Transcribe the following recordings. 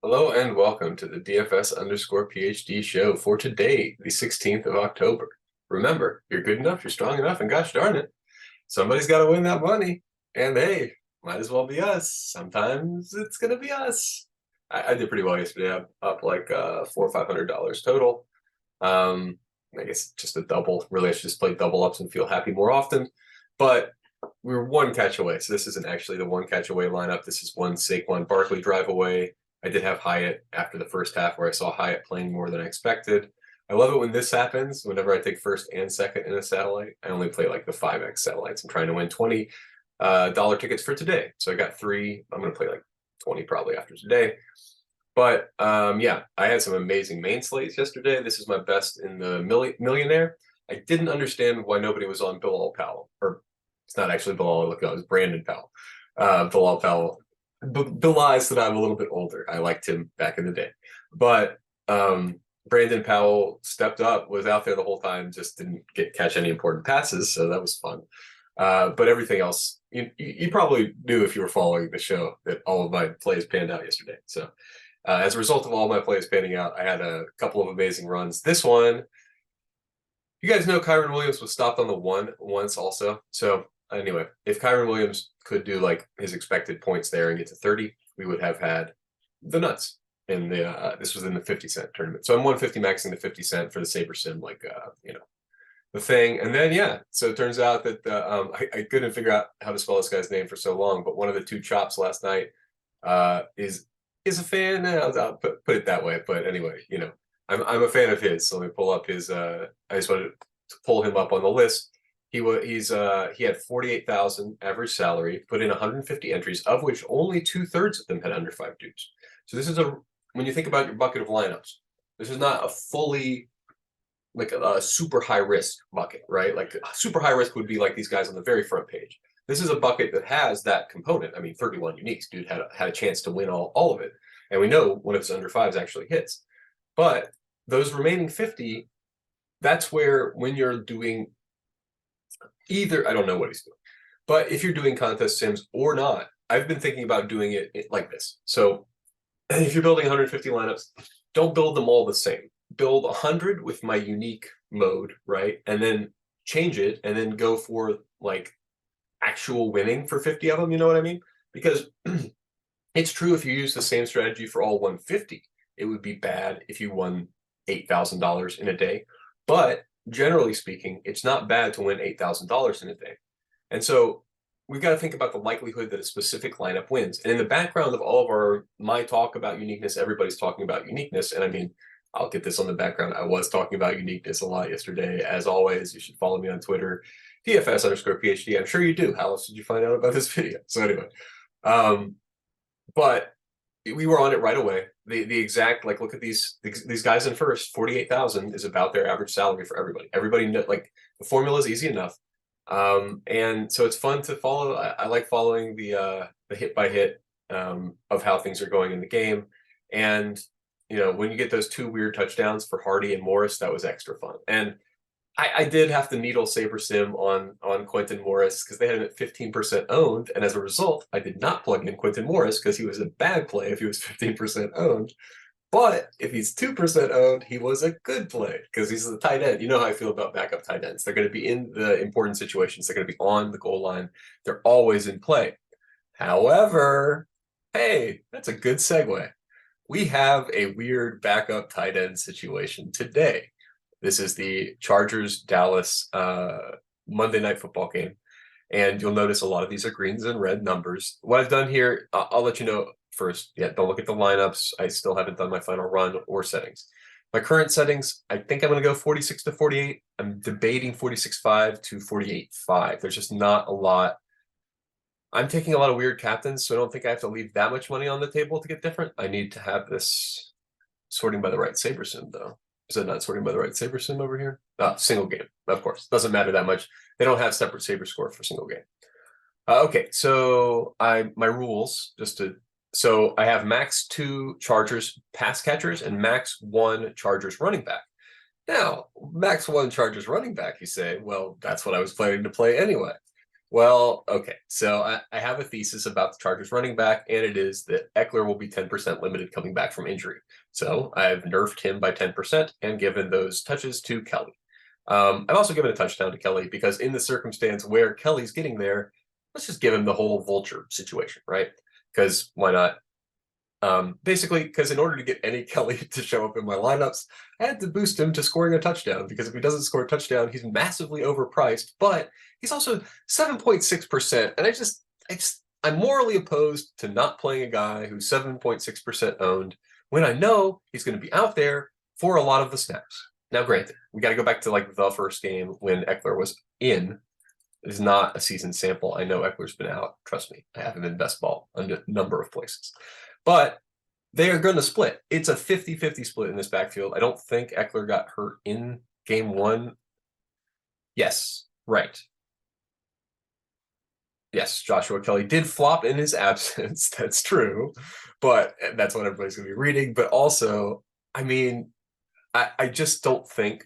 Hello and welcome to the DFS_PhD show for today, the 16th of October. Remember, you're good enough, you're strong enough, and gosh darn it, somebody's got to win that money. And hey, might as well be us. Sometimes it's going to be us. I did pretty well yesterday. I'm up like $400 or $500 total. I guess just a double. Really, I should just play double ups and feel happy more often. But we were one catch away. So this isn't actually the one catch away lineup. This is one Saquon Barkley drive away. I did have Hyatt after the first half where I saw Hyatt playing more than I expected. I love it when this happens. Whenever I take first and second in a satellite, I only play like the 5x satellites. I'm trying to win $20 tickets for today. So I got 3. I'm going to play like 20 probably after today. But yeah, I had some amazing main slates yesterday. This is my best in the millionaire. I didn't understand why nobody was on Bilal Powell. Or it's not actually Bilal, it was Brandon Powell. Bilal Powell belies that I'm a little bit older. I liked him back in the day. But Brandon Powell stepped up, was out there the whole time, just didn't catch any important passes, so that was fun. But everything else, you probably knew if you were following the show that all of my plays panned out yesterday. So as a result of all my plays panning out, I had a couple of amazing runs. This one, you guys know Kyron Williams was stopped on the 1 once also. So anyway, if Kyron Williams could do like his expected points there and get to 30, we would have had the nuts. In the this was in the 50-cent tournament. So I'm 150 maxing the 50 cent for the Saber Sim, like the thing. And then yeah, so it turns out that I couldn't figure out how to spell this guy's name for so long, but one of the 2 chops last night is a fan. I'll put it that way. But anyway, I'm a fan of his. So let me pull up his. I just wanted to pull him up on the list. He had 48,000 average salary, put in 150 entries, of which only 2/3 of them had under 5 dudes. So this is when you think about your bucket of lineups, this is not a fully like a super high risk bucket, right? Like super high risk would be like these guys on the very front page. This is a bucket that has that component. I mean, 31 uniques, dude had a chance to win all of it, and we know one of his under 5s actually hits. But those remaining 50, that's where when you're doing either, I don't know what he's doing, but if you're doing contest sims or not, I've been thinking about doing it like this. So if you're building 150 lineups, don't build them all the same. Build 100 with my unique mode, right? And then change it and then go for like actual winning for 50 of them, you know what I mean? Because it's true if you use the same strategy for all 150, it would be bad if you won $8,000 in a day. But generally speaking, it's not bad to win $8,000 in a day. And so we've got to think about the likelihood that a specific lineup wins. And in the background of all of my talk about uniqueness, everybody's talking about uniqueness. And I mean, I'll get this on the background. I was talking about uniqueness a lot yesterday. As always, you should follow me on Twitter, DFS_PhD. I'm sure you do. How else did you find out about this video? So anyway, but we were on it right away. The exact, like, look at these guys in first. 48,000 is about their average salary for everybody. Everybody like the formula is easy enough. And so it's fun to follow. I like following the hit by hit of how things are going in the game. And when you get those 2 weird touchdowns for Hardy and Morris, that was extra fun. And I did have to needle Saber Sim on Quentin Morris because they had him at 15% owned, and as a result, I did not plug in Quentin Morris because he was a bad play if he was 15% owned. But if he's 2% owned, he was a good play because he's the tight end. You know how I feel about backup tight ends. They're going to be in the important situations. They're going to be on the goal line. They're always in play. However, hey, that's a good segue. We have a weird backup tight end situation today. This is the Chargers-Dallas Monday Night Football game. And you'll notice a lot of these are greens and red numbers. What I've done here, I'll let you know first. Yeah, don't look at the lineups. I still haven't done my final run or settings. My current settings, I think I'm going to go 46 to 48. I'm debating 46.5 to 48.5. There's just not a lot. I'm taking a lot of weird captains, so I don't think I have to leave that much money on the table to get different. I need to have this sorting by the right Saber Sim, though. Is it not sorting by the right Saber Sim over here? Single game, of course. Doesn't matter that much. They don't have separate Saber score for single game. Okay, so my rules, so I have max 2 Chargers pass catchers and max 1 Chargers running back. Now, max 1 Chargers running back, you say, well, that's what I was planning to play anyway. Well, okay. So I have a thesis about the Chargers running back, and it is that Eckler will be 10% limited coming back from injury. So I've nerfed him by 10% and given those touches to Kelley. I've also given a touchdown to Kelley because in the circumstance where Kelley's getting there, let's just give him the whole vulture situation, right? Because why not? Basically, because in order to get any Kelley to show up in my lineups, I had to boost him to scoring a touchdown, because if he doesn't score a touchdown, he's massively overpriced, but he's also 7.6%. And I'm morally opposed to not playing a guy who's 7.6% owned when I know he's going to be out there for a lot of the snaps. Now, granted, we got to go back to like the first game when Eckler was in. It is not a season sample. I know Eckler's been out. Trust me, I have him in best ball a number of places. But they are going to split. It's a 50-50 split in this backfield. I don't think Eckler got hurt in game one. Yes, right. Yes, Joshua Kelley did flop in his absence. That's true. But that's what everybody's going to be reading. But also, I mean, I just don't think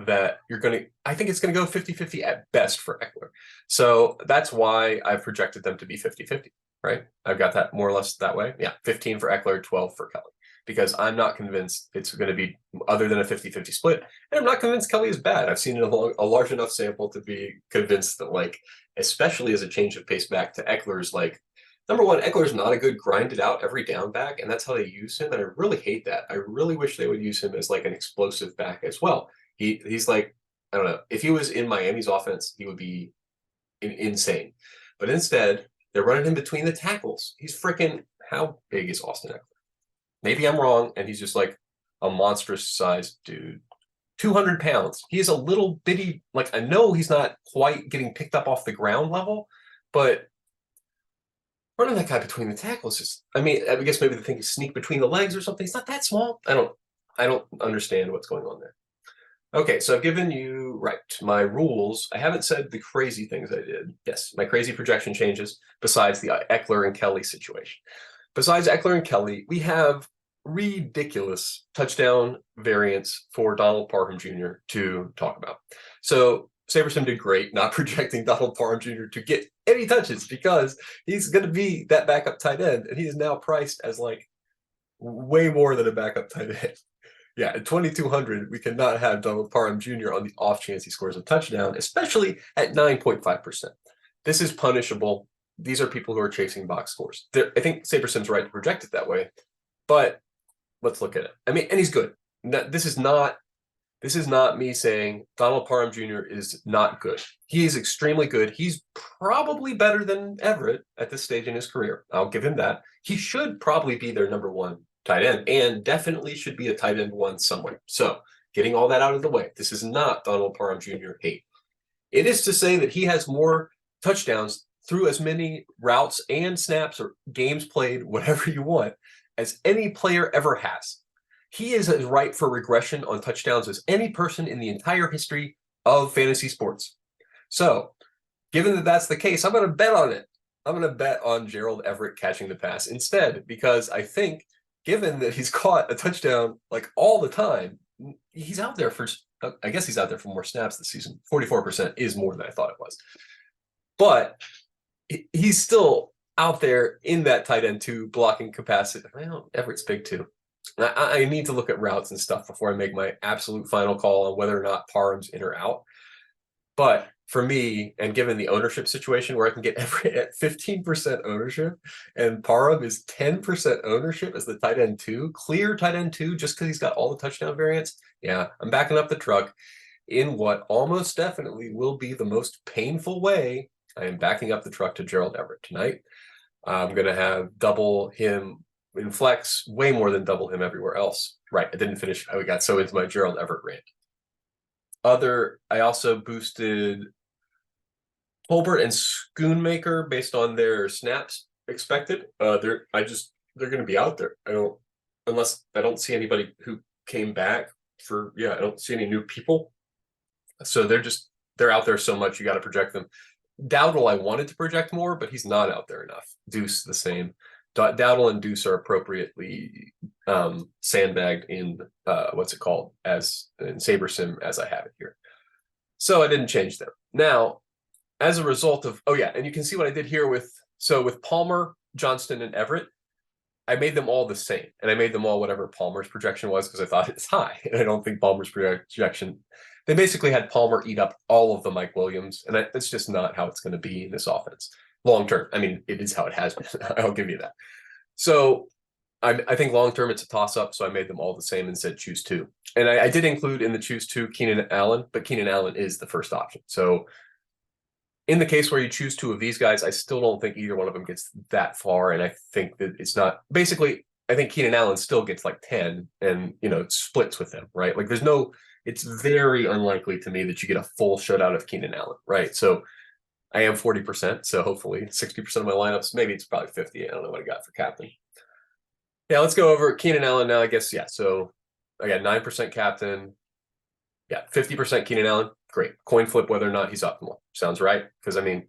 that you're going to, I think it's going to go 50-50 at best for Eckler. So that's why I've projected them to be 50-50, right? I've got that more or less that way. Yeah, 15 for Eckler, 12 for Kelley, because I'm not convinced it's going to be other than a 50-50 split. And I'm not convinced Kelley is bad. I've seen a large enough sample to be convinced that, like, especially as a change of pace back to Eckler's, like, number one, Eckler's not a good grinded out every down back, and that's how they use him. And I really hate that. I really wish they would use him as like an explosive back as well. He's like, I don't know, if he was in Miami's offense, he would be insane. But instead, they're running him between the tackles. He's freaking, how big is Austin Eckler? Maybe I'm wrong, and he's just like a monstrous sized dude. 200 pounds. He is a little bitty, like, I know he's not quite getting picked up off the ground level, but running that guy between the tackles is, I mean, I guess maybe they think he's sneak between the legs or something. He's not that small. I don't understand what's going on there. Okay, so I've given you, right, my rules. I haven't said the crazy things I did. Yes, my crazy projection changes besides the Eckler and Kelley situation. Besides Eckler and Kelley, we have ridiculous touchdown variants for Donald Parham Jr. to talk about. So Sabersim did great not projecting Donald Parham Jr. to get any touches, because he's going to be that backup tight end, and he is now priced as like way more than a backup tight end. Yeah, at 2,200, we cannot have Donald Parham Jr. on the off chance he scores a touchdown, especially at 9.5%. This is punishable. These are people who are chasing box scores. I think Sabersim's right to project it that way, but let's look at it. I mean, and he's good. This is not me saying Donald Parham Jr. is not good. He is extremely good. He's probably better than Everett at this stage in his career. I'll give him that. He should probably be their number one tight end, and definitely should be a tight end one somewhere. So getting all that out of the way, this is not Donald Parham Jr. hate. It is to say that he has more touchdowns through as many routes and snaps or games played, whatever you want, as any player ever has. He is as ripe for regression on touchdowns as any person in the entire history of fantasy sports. So given that that's the case, I'm going to bet on it. I'm going to bet on Gerald Everett catching the pass instead, because I think, given that he's caught a touchdown like all the time, he's out there for, I guess he's out there for more snaps this season. 44% is more than I thought it was. But he's still out there in that tight end two blocking capacity. Well, Everett's big too. I need to look at routes and stuff before I make my absolute final call on whether or not Parham's in or out. But for me, and given the ownership situation where I can get Everett at 15% ownership and Parham is 10% ownership as the tight end two, clear tight end two, just because he's got all the touchdown variants, yeah, I'm backing up the truck in what almost definitely will be the most painful way. I am backing up the truck to Gerald Everett tonight. I'm going to have double him in flex, way more than double him everywhere else. Right, I didn't finish. I got so into my Gerald Everett rant. I also boosted Tolbert and Schoonmaker based on their snaps expected. They're going to be out there. Unless I don't see anybody who came back I don't see any new people. So they're out there so much, you got to project them. Dowdle, I wanted to project more, but he's not out there enough. Deuce, the same. Dowdle and Deuce are appropriately sandbagged in as in SaberSim as I have it here. So I didn't change them. Now, as a result of, oh yeah, and you can see what I did here with, so with Palmer, Johnston, and Everett, I made them all the same, and I made them all whatever Palmer's projection was because I thought it's high, and I don't think Palmer's projection. They basically had Palmer eat up all of the Mike Williams, and that's just not how it's going to be in this offense long term. I mean, it is how it has been. I'll give you that. So I think long term it's a toss up. So I made them all the same and said choose two, and I did include in the choose two Keenan Allen, but Keenan Allen is the first option. So in the case where you choose two of these guys, I still don't think either one of them gets that far. And I think that it's not basically, I think Keenan Allen still gets like 10 and, you know, it splits with them, right? Like there's no, it's very unlikely to me that you get a full shutout of Keenan Allen, right? So I am 40%. So hopefully 60% of my lineups, maybe it's probably 50. I don't know what I got for captain. Yeah, let's go over Keenan Allen now, I guess. Yeah. So I got 9% captain. Yeah, 50% Keenan Allen. Great. Coin flip whether or not he's optimal. Sounds right. Because I mean,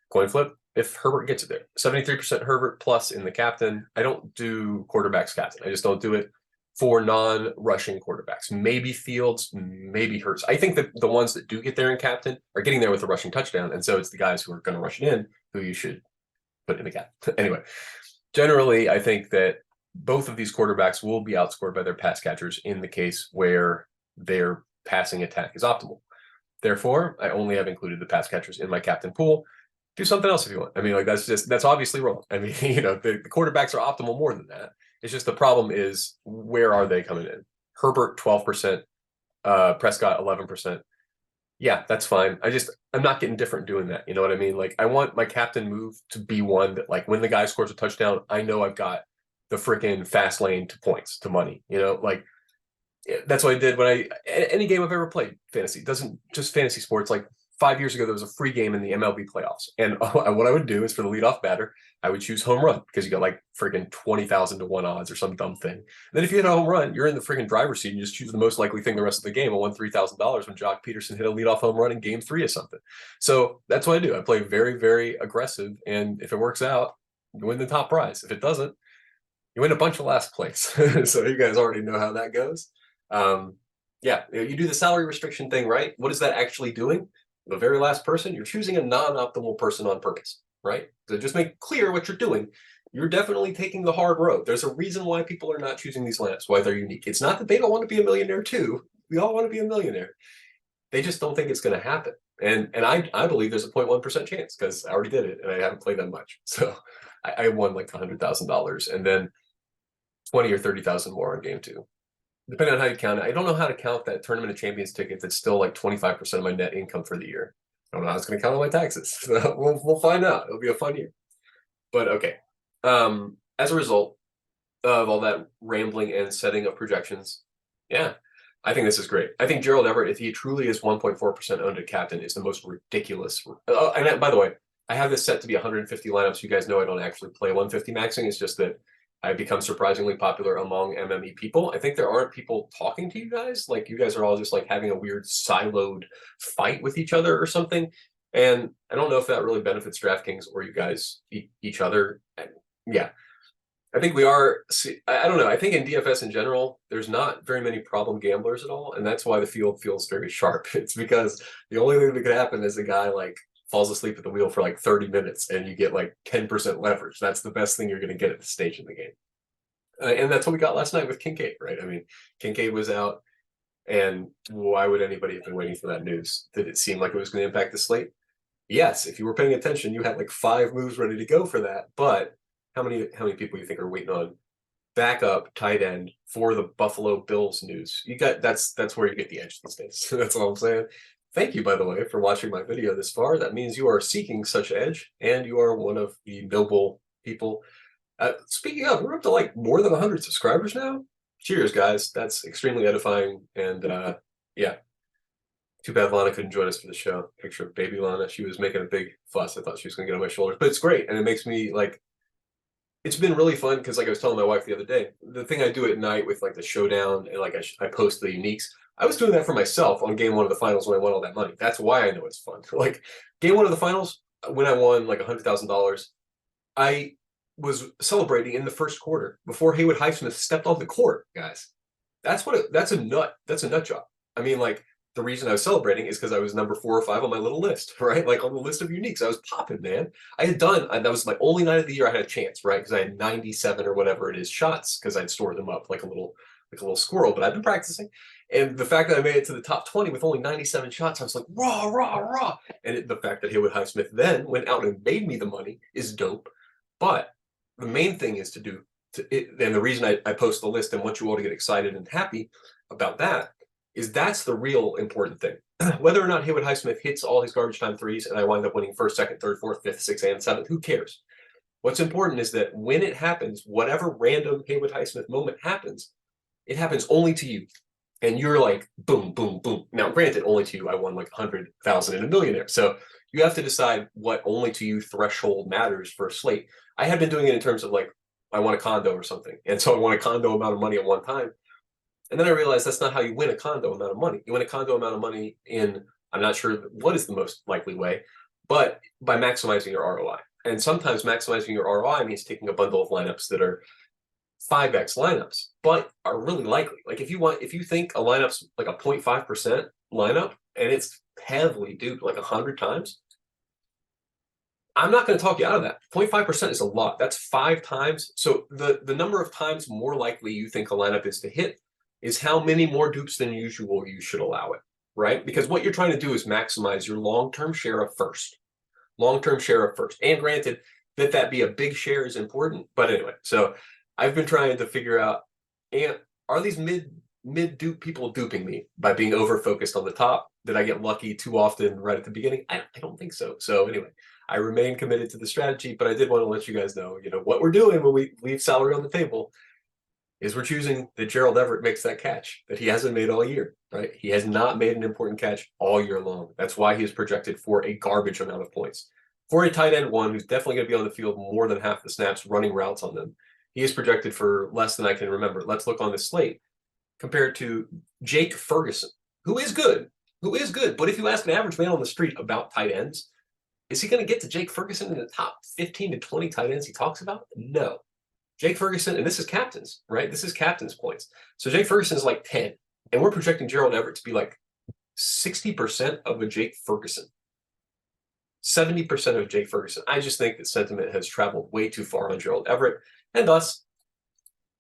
coin flip if Herbert gets it there. 73% Herbert plus in the captain. I don't do quarterbacks captain. I just don't do it for non-rushing quarterbacks. Maybe Fields, maybe Hurts. I think that the ones that do get there in captain are getting there with a rushing touchdown. And so it's the guys who are going to rush it in who you should put in the captain. Anyway, generally, I think that both of these quarterbacks will be outscored by their pass catchers in the case where their passing attack is optimal. Therefore, I only have included the pass catchers in my captain pool. Do something else if you want. I mean, like that's obviously wrong. I mean, you know, the quarterbacks are optimal more than that. It's just the problem is where are they coming in? Herbert 12%, Prescott 11%. Yeah, that's fine. I'm not getting different doing that. You know what I mean? Like I want my captain move to be one that like when the guy scores a touchdown, I know I've got the freaking fast lane to points to money. You know, like that's what I did when any game I've ever played fantasy, doesn't just fantasy sports. Like 5 years ago, there was a free game in the MLB playoffs. And what I would do is for the leadoff batter, I would choose home run because you got like freaking 20,000 to 1 odds or some dumb thing. And then if you hit a home run, you're in the freaking driver's seat and you just choose the most likely thing the rest of the game. I won $3,000 when Jock Peterson hit a leadoff home run in game 3 or something. So that's what I do. I play very, very aggressive. And if it works out, you win the top prize. If it doesn't, you win a bunch of last place. So you guys already know how that goes. Yeah, you do the salary restriction thing, right? What is that actually doing? The very last person, you're choosing a non-optimal person on purpose, right? So just make clear what you're doing. You're definitely taking the hard road. There's a reason why people are not choosing these lineups, why they're unique. It's not that they don't want to be a millionaire too. We all want to be a millionaire. They just don't think it's going to happen. And I believe there's a 0.1% chance because I already did it and I haven't played that much. So I won like $100,000 and then 20 or 30,000 more on game 2. Depending on how you count it. I don't know how to count that Tournament of Champions ticket that's still like 25% of my net income for the year. I don't know how it's going to count on my taxes. We'll find out. It'll be a fun year. But okay. As a result of all that rambling and setting of projections, yeah, I think this is great. I think Gerald Everett, if he truly is 1.4% owned at captain, is the most ridiculous. And by the way, I have this set to be 150 lineups. You guys know I don't actually play 150 maxing. It's just that I've become surprisingly popular among MME people. I think there aren't people talking to you guys. Like you guys are all just like having a weird siloed fight with each other or something. And I don't know if that really benefits DraftKings or you guys each other. Yeah, I think we are. I don't know. I think in DFS in general, there's not very many problem gamblers at all. And that's why the field feels very sharp. It's because the only thing that could happen is a guy like falls asleep at the wheel for like 30 minutes and you get like 10% leverage. That's the best thing you're going to get at this stage in the game. And that's what we got last night with Kincaid, right? I mean, Kincaid was out, and why would anybody have been waiting for that news? Did it seem like it was going to impact the slate? Yes, if you were paying attention, you had like 5 moves ready to go for that. But how many people you think are waiting on backup tight end for the Buffalo Bills news? You got that's where you get the edge these days. That's all I'm saying. Thank you, by the way, for watching my video this far. That means you are seeking such edge, and you are one of the noble people. Speaking of, we're up to like more than 100 subscribers now. Cheers, guys. That's extremely edifying. And yeah, too bad Lana couldn't join us for the show. Picture of baby Lana. She was making a big fuss. I thought she was going to get on my shoulders. But it's great, and it makes me like, it's been really fun because like I was telling my wife the other day, the thing I do at night with like the showdown and like I post the uniques, I was doing that for myself on game 1 of the finals when I won all that money. That's why I know it's fun. Like game 1 of the finals, when I won like $100,000, I was celebrating in the first quarter before Haywood Highsmith stepped on the court, guys. That's a nut job. I mean, like the reason I was celebrating is because I was number 4 or 5 on my little list, right? Like on the list of uniques, I was popping, man. I had done, that was my only night of the year I had a chance, right? Because I had 97 or whatever it is shots, because I'd stored them up like a little squirrel, but I've been practicing. And the fact that I made it to the top 20 with only 97 shots, I was like, rah, rah, rah. And the fact that Haywood Highsmith then went out and made me the money is dope. But the main thing is and the reason I post the list and want you all to get excited and happy about that is that's the real important thing. Whether or not Haywood Highsmith hits all his garbage time threes and I wind up winning first, second, third, fourth, fifth, sixth, and seventh, who cares? What's important is that when it happens, whatever random Haywood Highsmith moment happens, it happens only to you. And you're like, boom, boom, boom. Now, granted, only to you, I won like 100,000 in a millionaire. So you have to decide what only to you threshold matters for a slate. I had been doing it in terms of like, I want a condo or something. And so I want a condo amount of money at one time. And then I realized that's not how you win a condo amount of money. You win a condo amount of money in, I'm not sure what is the most likely way, but by maximizing your ROI. And sometimes maximizing your ROI means taking a bundle of lineups that are 5x lineups, but are really likely. Like if you think a lineup's like a 0.5% lineup and it's heavily duped like 100 times, I'm not going to talk you out of that. 0.5% is a lot. That's 5 times. So the number of times more likely you think a lineup is to hit is how many more dupes than usual you should allow it, right? Because what you're trying to do is maximize your long-term share of first. Long-term share of first. And granted, that be a big share is important. But anyway, so I've been trying to figure out, and are these mid dupe people duping me by being over focused on the top? Did I get lucky too often right at the beginning? I don't think so. So anyway, I remain committed to the strategy, but I did want to let you guys know, what we're doing when we leave salary on the table is we're choosing that Gerald Everett makes that catch that he hasn't made all year, right? He has not made an important catch all year long. That's why he is projected for a garbage amount of points. For a tight end one who's definitely going to be on the field more than half the snaps running routes on them, he is projected for less than I can remember. Let's look on this slate compared to Jake Ferguson, who is good. But if you ask an average man on the street about tight ends, is he going to get to Jake Ferguson in the top 15 to 20 tight ends he talks about? No. Jake Ferguson, and this is captains, right? This is captains points. So Jake Ferguson is like 10, and we're projecting Gerald Everett to be like 60% of a Jake Ferguson. 70% of Jake Ferguson. I just think that sentiment has traveled way too far on Gerald Everett, and thus,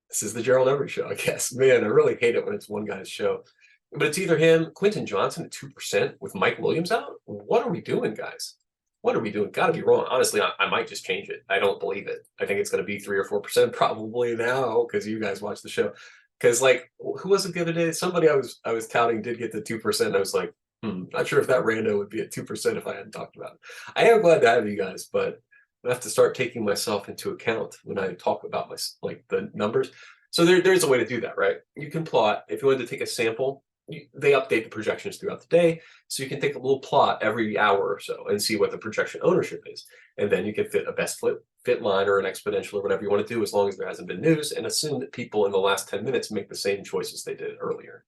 this is the Gerald Everett show, I guess. Man, I really hate it when it's one guy's show. But it's either him, Quentin Johnston at 2% with Mike Williams out. What are we doing, guys? What are we doing? Got to be wrong. Honestly, I might just change it. I don't believe it. I think it's going to be 3 or 4% probably now because you guys watch the show. Because like, who was it the other day? Somebody I was touting did get the 2%. And I was like, not sure if that rando would be at 2% if I hadn't talked about it. I am glad to have you guys, but I have to start taking myself into account when I talk about the numbers. So there's a way to do that, right? You can plot. If you wanted to take a sample, they update the projections throughout the day, so you can take a little plot every hour or so and see what the projection ownership is, and then you can fit a best fit line or an exponential or whatever you want to do, as long as there hasn't been news, and assume that people in the last 10 minutes make the same choices they did earlier.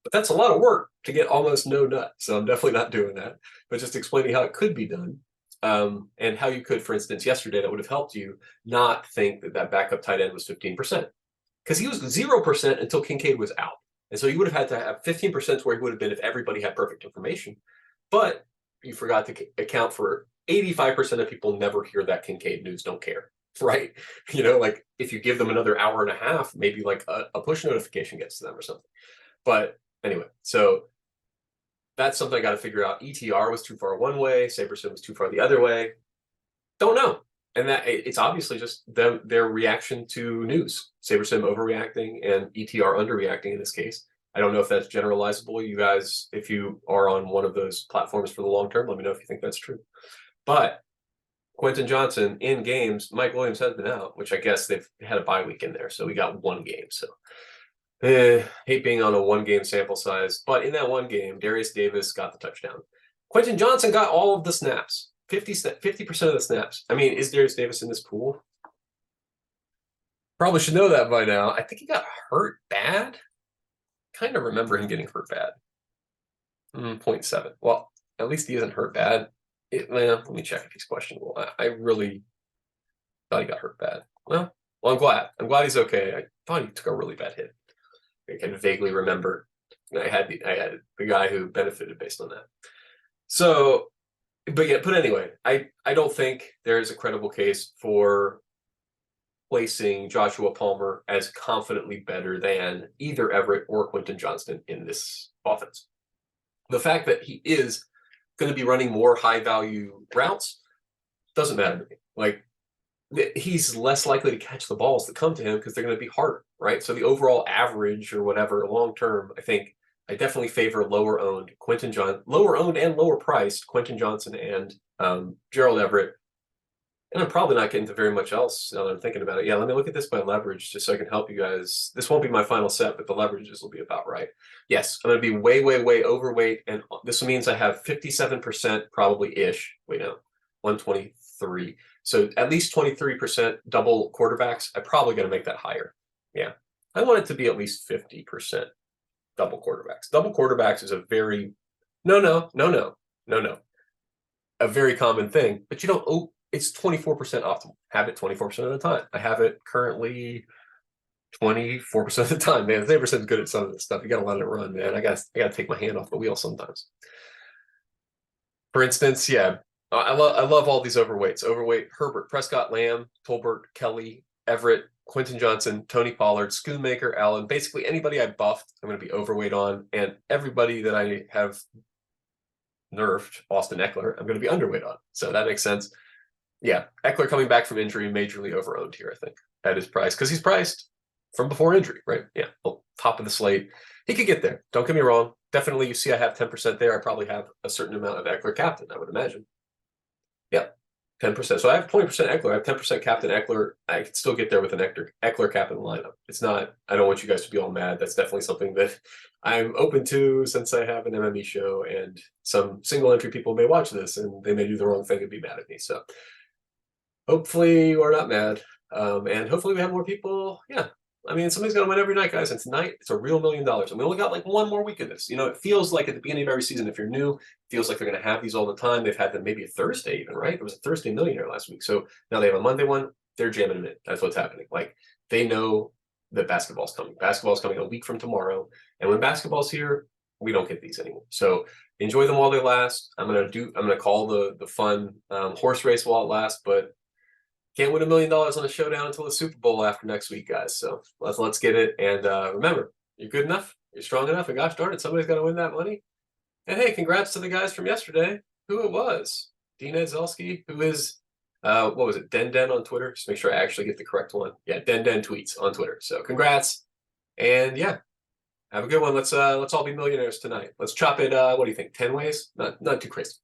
But that's a lot of work to get almost no nut, so I'm definitely not doing that, but just explaining how it could be done, and how you could, for instance, yesterday, that would have helped you not think that backup tight end was 15%, because he was 0% until Kincaid was out. And so you would have had to have 15% where he would have been if everybody had perfect information. But you forgot to account for 85% of people never hear that Kincaid news, don't care, right? Like if you give them another hour and a half, maybe like a push notification gets to them or something. But anyway, so that's something I got to figure out. ETR was too far one way. Sabersim was too far the other way. Don't know. And that it's obviously just their reaction to news. Sabersim overreacting and ETR underreacting in this case. I don't know if that's generalizable. You guys, if you are on one of those platforms for the long term, let me know if you think that's true. But Quentin Johnston in games, Mike Williams has been out, which I guess they've had a bye week in there. So we got one game. So hate being on a 1-game sample size. But in that one game, Darius Davis got the touchdown. Quentin Johnston got all of the snaps. 50% of the snaps. I mean, is Darius Davis in this pool? Probably should know that by now. I think he got hurt bad. Kind of remember him getting hurt bad. 0.7. Well, at least he isn't hurt bad. Let me check if he's questionable. I really thought he got hurt bad. Well, I'm glad. I'm glad he's okay. I thought he took a really bad hit. I can vaguely remember. I had the guy who benefited based on that. So, but anyway, I don't think there is a credible case for placing Joshua Palmer as confidently better than either Everett or Quentin Johnston in this offense. The fact that he is going to be running more high value routes doesn't matter to me. Like, he's less likely to catch the balls that come to him because they're going to be harder, right? So the overall average or whatever long term, I think I definitely favor lower owned and lower priced Quentin Johnston and Gerald Everett. And I'm probably not getting to very much else now that I'm thinking about it. Yeah, let me look at this by leverage just so I can help you guys. This won't be my final set, but the leverages will be about right. Yes, I'm going to be way, way, way overweight. And this means I have 57% probably-ish. Wait, no, 123. So at least 23% double quarterbacks. I'm probably going to make that higher. Yeah, I want it to be at least 50% double quarterbacks. Double quarterbacks is a very, no. A very common thing, but you don't, it's 24% optimal. Have it 24% of the time. I have it currently 24% of the time. Man, 0% is good at some of this stuff. You got to let it run, man. I got to take my hand off the wheel sometimes. For instance, yeah, I love all these overweights. Overweight: Herbert, Prescott, Lamb, Tolbert, Kelley, Everett, Quentin Johnston, Tony Pollard, Schoonmaker, Allen. Basically anybody I buffed, I'm going to be overweight on, and everybody that I have nerfed, Austin Eckler, I'm going to be underweight on. So that makes sense. Yeah, Eckler coming back from injury, majorly overowned here, I think, at his price, because he's priced from before injury, right? Yeah, well, top of the slate. He could get there. Don't get me wrong. Definitely, you see I have 10% there. I probably have a certain amount of Eckler captain, I would imagine. Yeah, 10%. So I have 20% Eckler. I have 10% captain Eckler. I could still get there with an Eckler captain lineup. It's not, I don't want you guys to be all mad. That's definitely something that I'm open to since I have an MME show, and some single entry people may watch this and they may do the wrong thing and be mad at me. So hopefully you are not mad. And hopefully we have more people. Yeah. I mean, somebody's going to win every night, guys. And tonight, it's a real $1 million. And we only got like one more week of this. You know, it feels like at the beginning of every season, if you're new, it feels like they're going to have these all the time. They've had them maybe a Thursday even, right? There was a Thursday millionaire last week. So now they have a Monday one. They're jamming them in. That's what's happening. Like, they know that basketball's coming. Basketball's coming a week from tomorrow. And when basketball's here, we don't get these anymore. So enjoy them while they last. I'm gonna call the fun horse race while it lasts, but can't win $1 million on a showdown until the Super Bowl after next week, guys. So let's get it. And remember, you're good enough, you're strong enough, and gosh darn it, somebody's got to win that money. And hey, congrats to the guys from yesterday. Who it was? Dean Edzelski, who is what was it? Den on Twitter. Just make sure I actually get the correct one. Yeah, Den tweets on Twitter. So congrats. And yeah, have a good one. Let's all be millionaires tonight. Let's chop it. What do you think? 10 ways? Not too crazy.